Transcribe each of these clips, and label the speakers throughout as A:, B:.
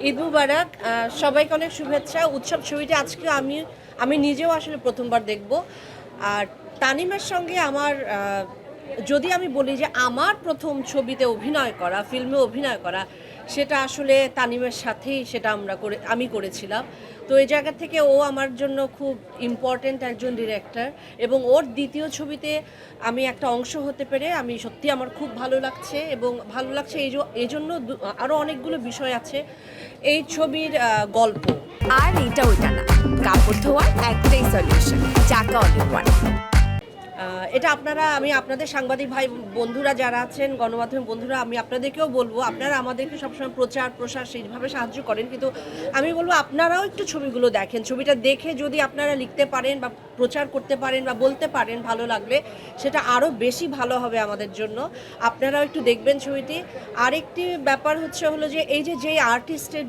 A: ঈদ মুবারক। সবাইকে অনেক শুভেচ্ছা। উৎসব ছবিটা আজকে আমি নিজেও আসলে প্রথমবার দেখব। আর তানিমের সঙ্গে আমার যদি আমি বলি যে আমার প্রথম ছবিতে অভিনয় করা, ফিল্মে অভিনয় করা, সেটা আসলে তানিমের সাথেই সেটা আমি করেছিলাম। তো এই জায়গা থেকে ও আমার জন্য খুব ইম্পর্ট্যান্ট একজন ডিরেক্টর, এবং ওর দ্বিতীয় ছবিতে আমি একটা অংশ হতে পেরে আমি সত্যি আমার খুব ভালো লাগছে। এবং ভালো লাগছে এই জন্য আরও অনেকগুলো বিষয় আছে এই ছবির গল্প।
B: আর এটা ওইটা না, কাপড় ধোয়ার একটাই সলিউশন, চাকা অনেক ওয়ান।
A: এটা আমি আপনাদের সাংবাদিক ভাই বন্ধুরা যারা আছেন, গণমাধ্যমের বন্ধুরা, আমি আপনাদেরকেও বলবো, আপনারা আমাদেরকে সবসময় প্রচার প্রসার সেইভাবে সাহায্য করেন, কিন্তু আমি বলবো আপনারাও একটু ছবিগুলো দেখেন। ছবিটা দেখে যদি আপনারা লিখতে পারেন বা প্রচার করতে পারেন বা বলতে পারেন ভালো লাগলে, সেটা আরও বেশি ভালো হবে আমাদের জন্য। আপনারাও একটু দেখবেন ছবিটি। আরেকটি ব্যাপার হলো যে এই যে আর্টিস্টের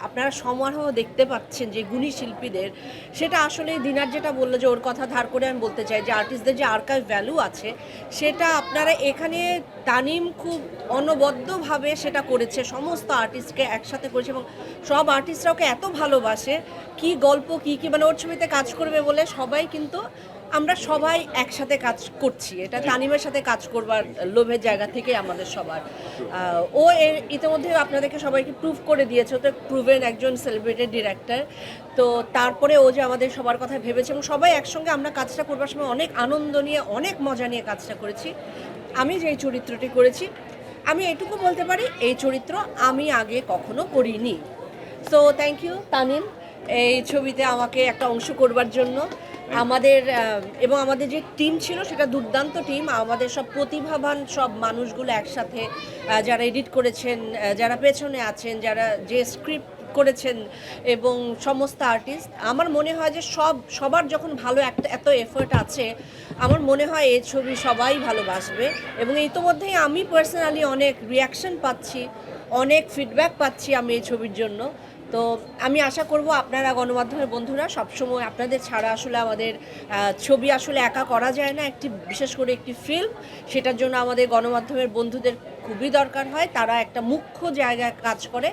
A: আপনারা সমারোহ দেখতে পাচ্ছেন, যে গুণী শিল্পীদের, সেটা আসলে দিনার যেটা বললো, যে ওর কথা ধার করে আমি বলতে চাই যে আর্টিস্টদের যে আর্কাইভ ভ্যালু আছে, সেটা আপনারা এখানে তানিম খুব অনবদ্যভাবে সেটা করেছে, সমস্ত আর্টিস্টকে একসাথে করেছে, এবং সব আর্টিস্টরা ওকে এত ভালোবাসে। কি গল্প কি মানে ওর ছবিতে কাজ করবে বলে আমরা সবাই একসাথে কাজ করছি। এটা তানিমের সাথে কাজ করবার লোভের জায়গা থেকে আমাদের সবার। ও ইতিমধ্যে আপনাদেরকে সবাইকে প্রুভ করে দিয়েছে, তো প্রুভেন একজন সেলিব্রেটেড ডিরেক্টর। তো তারপরে ও যে আমাদের সবার কথা ভেবেছে, এবং সবাই একসঙ্গে আমরা কাজটা করবার সময় অনেক আনন্দ নিয়ে, অনেক মজা নিয়ে কাজটা করেছি। আমি যেই চরিত্রটি করেছি, আমি এটুকু বলতে পারি এই চরিত্র আমি আগে কখনো করিনি। সো থ্যাংক ইউ তানিম এই ছবিতে আমাকে একটা অংশ করবার জন্য। এবং আমাদের যে টিম ছিল সেটা দুর্দান্ত টিম। আমাদের সব প্রতিভাবান সব মানুষগুলো একসাথে, যারা এডিট করেছেন, যারা পেছনে আছেন, যারা যে স্ক্রিপ্ট করেছেন, এবং সমস্ত আর্টিস্ট। আমার মনে হয় যে সবার যখন ভালো এত এফোর্ট আছে, আমার মনে হয় এই ছবি সবাই ভালোবাসবে। এবং ইতোমধ্যেই আমি পার্সোনালি অনেক রিয়াকশন পাচ্ছি, অনেক ফিডব্যাক পাচ্ছি আমি এই ছবির জন্য। তো আমি আশা করব আপনারা গণমাধ্যমের বন্ধুরা সবসময়, আপনাদের ছাড়া আসলে আমাদের ছবি আসলে একা করা যায় না, বিশেষ করে একটি ফিল্ম। সেটার জন্য আমাদের গণমাধ্যমের বন্ধুদের খুবই দরকার হয়, তারা একটা মুখ্য জায়গায় কাজ করে।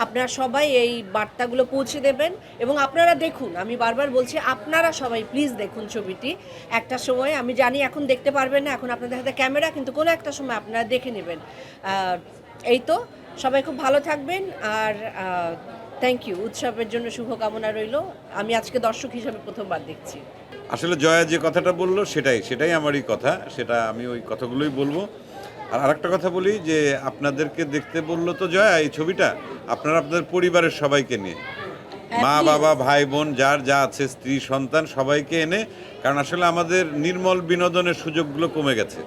A: আপনারা সবাই এই বার্তাগুলো পৌঁছে দেবেন, এবং আপনারা দেখুন, আমি বারবার বলছি, আপনারা সবাই প্লিজ দেখুন ছবিটি। একটা সময়, আমি জানি এখন দেখতে পারবেন না, এখন আপনাদের হাতে ক্যামেরা, কিন্তু কোনো একটা সময় আপনারা দেখে নেবেন। এই তো, সবাই খুব ভালো থাকবেন। আর থ্যাংক ইউ। উৎসবের জন্য শুভকামনা রইল। আমি আজকে দর্শক হিসেবে প্রথমবার দেখছি।
C: আসলে জয়া যে কথাটা বললো সেটাই আমারই কথা, সেটা আমি ওই কথাগুলোই বলবো। আর আরেকটা কথা বলি, যে আপনাদেরকে দেখতে বললো তো জয়া এই ছবিটা, আপনারা আপনাদের পরিবারের সবাইকে নিয়ে, মা বাবা ভাই বোন যার যা আছে, স্ত্রী সন্তান, সবাইকে এনে, কারণ আসলে আমাদের নির্মল বিনোদনের সুযোগগুলো কমে গেছে।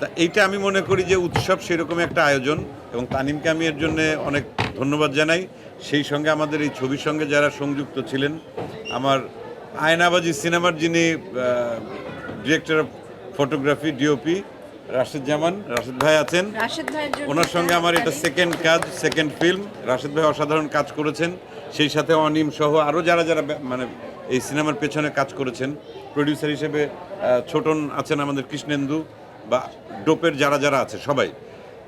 C: তা এইটা আমি মনে করি যে উৎসব সেরকম একটা আয়োজন, এবং তানিমকে আমি এর জন্য অনেক ধন্যবাদ জানাই। সেই সঙ্গে আমাদের এই ছবির সঙ্গে যারা সংযুক্ত ছিলেন, আমার আয়নাবাজি সিনেমার যিনি director of photography, DOP Rashed ভাই আছেন, ওনার সঙ্গে আমার এটা সেকেন্ড ফিল্ম। রাশেদ ভাই অসাধারণ কাজ করেছেন, সেই সাথে অনিম সহ আরও যারা মানে এই সিনেমার পেছনে কাজ করেছেন। প্রডিউসার হিসেবে ছোটন আছেন, আমাদের কৃষ্ণেন্দু, বা ডোপের যারা আছে সবাই।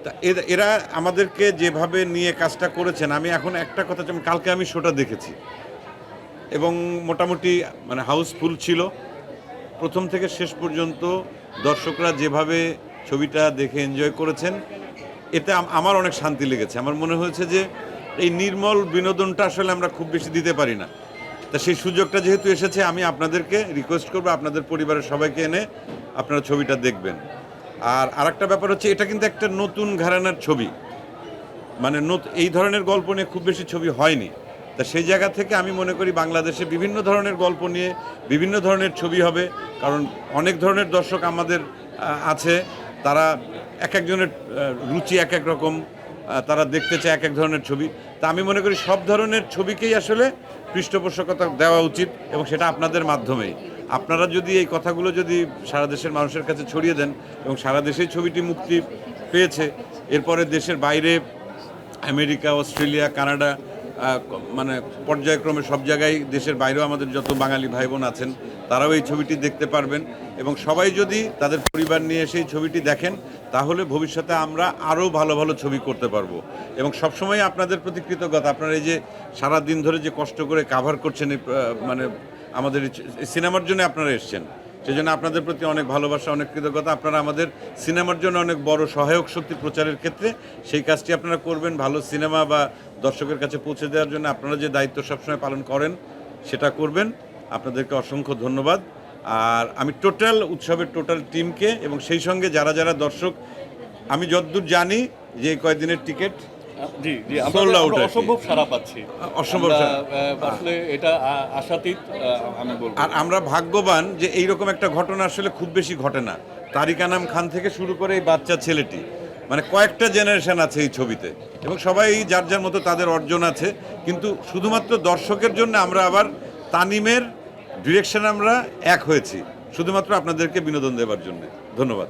C: তা এরা আমাদেরকে যেভাবে নিয়ে কাজটা করেছেন, আমি এখন একটা কথা, কালকে আমি শোটা দেখেছি, এবং মোটামুটি মানে হাউসফুল ছিল প্রথম থেকে শেষ পর্যন্ত। দর্শকরা যেভাবে ছবিটা দেখে এনজয় করেছেন, এতে আমার অনেক শান্তি লেগেছে। আমার মনে হয়েছে যে এই নির্মল বিনোদনটা আসলে আমরা খুব বেশি দিতে পারি না। তা সেই সুযোগটা যেহেতু এসেছে, আমি আপনাদেরকে রিকোয়েস্ট করবো আপনাদের পরিবারের সবাইকে এনে আপনারা ছবিটা দেখবেন। আর আরেকটা ব্যাপার হচ্ছে, এটা কিন্তু একটা নতুন ঘরানার ছবি, মানে এই ধরনের গল্প নিয়ে খুব বেশি ছবি হয়নি। তা সেই জায়গা থেকে আমি মনে করি বাংলাদেশে বিভিন্ন ধরনের গল্প নিয়ে বিভিন্ন ধরনের ছবি হবে, কারণ অনেক ধরনের দর্শক আমাদের আছে, তারা একজনের রুচি এক রকম, তারা দেখতে চায় এক ধরনের ছবি। তা আমি মনে করি সব ধরনের ছবিকেই আসলে পৃষ্ঠপোষকতা দেওয়া উচিত, এবং সেটা আপনাদের মাধ্যমেই। আপনারা যদি এই কথাগুলো যদি সারা দেশের মানুষের কাছে ছড়িয়ে দেন, এবং সারা দেশেই ছবিটি মুক্তি পেয়েছে, এরপরে দেশের বাইরে আমেরিকা, অস্ট্রেলিয়া, কানাডা, মানে পর্যায়ক্রমে সব জায়গায়, দেশের বাইরেও আমাদের যত বাঙালি ভাই বোন আছেন, তারাও এই ছবিটি দেখতে পারবেন। এবং সবাই যদি তাদের পরিবার নিয়ে সেই ছবিটি দেখেন তাহলে ভবিষ্যতে আমরা আরও ভালো ভালো ছবি করতে পারবো। এবং সবসময় আপনাদের প্রতি কৃতজ্ঞতা, আপনারা এই যে সারা দিন ধরে যে কষ্ট করে কাভার করছেন মানে আমাদের এই সিনেমার জন্য আপনারা এসছেন, সেই জন্য আপনাদের প্রতি অনেক ভালোবাসা, অনেক কৃতজ্ঞতা। আপনারা আমাদের সিনেমার জন্য অনেক বড় সহায়ক শক্তি প্রচারের ক্ষেত্রে, সেই কাজটি আপনারা করবেন ভালো সিনেমা বা দর্শকের কাছে পৌঁছে দেওয়ার জন্য আপনারা যে দায়িত্ব সবসময় পালন করেন সেটা করবেন। আপনাদেরকে অসংখ্য ধন্যবাদ। আর আমি টোটাল উৎসবের টোটাল টিমকে এবং সেই সঙ্গে যারা যারা দর্শক, আমি যতদূর জানি যে এই কয়েকদিনের টিকিট
D: জি জি
C: Sold out
D: আমরা
C: আর কি।
D: অসম্ভব সারা পাচ্ছি,
C: অসম্ভব
D: আমরা,
C: সাড়া।
D: আসলে এটা আশাতীত আমি বলবো।
C: আর আমরা ভাগ্যবান যে এইরকম একটা ঘটনা আসলে খুব বেশি ঘটে না। তারিক আনাম খান থেকে শুরু করে এই বাচ্চা ছেলেটি, মানে কয়েকটা জেনারেশন আছে এই ছবিতে এবং সবাই যার যার মতো তাদের অর্জন আছে, কিন্তু শুধুমাত্র দর্শকের জন্য আমরা আবার তানিমের ডিরেকশন আমরা এক হয়েছি, শুধুমাত্র আপনাদেরকে বিনোদন দেওয়ার জন্য। ধন্যবাদ।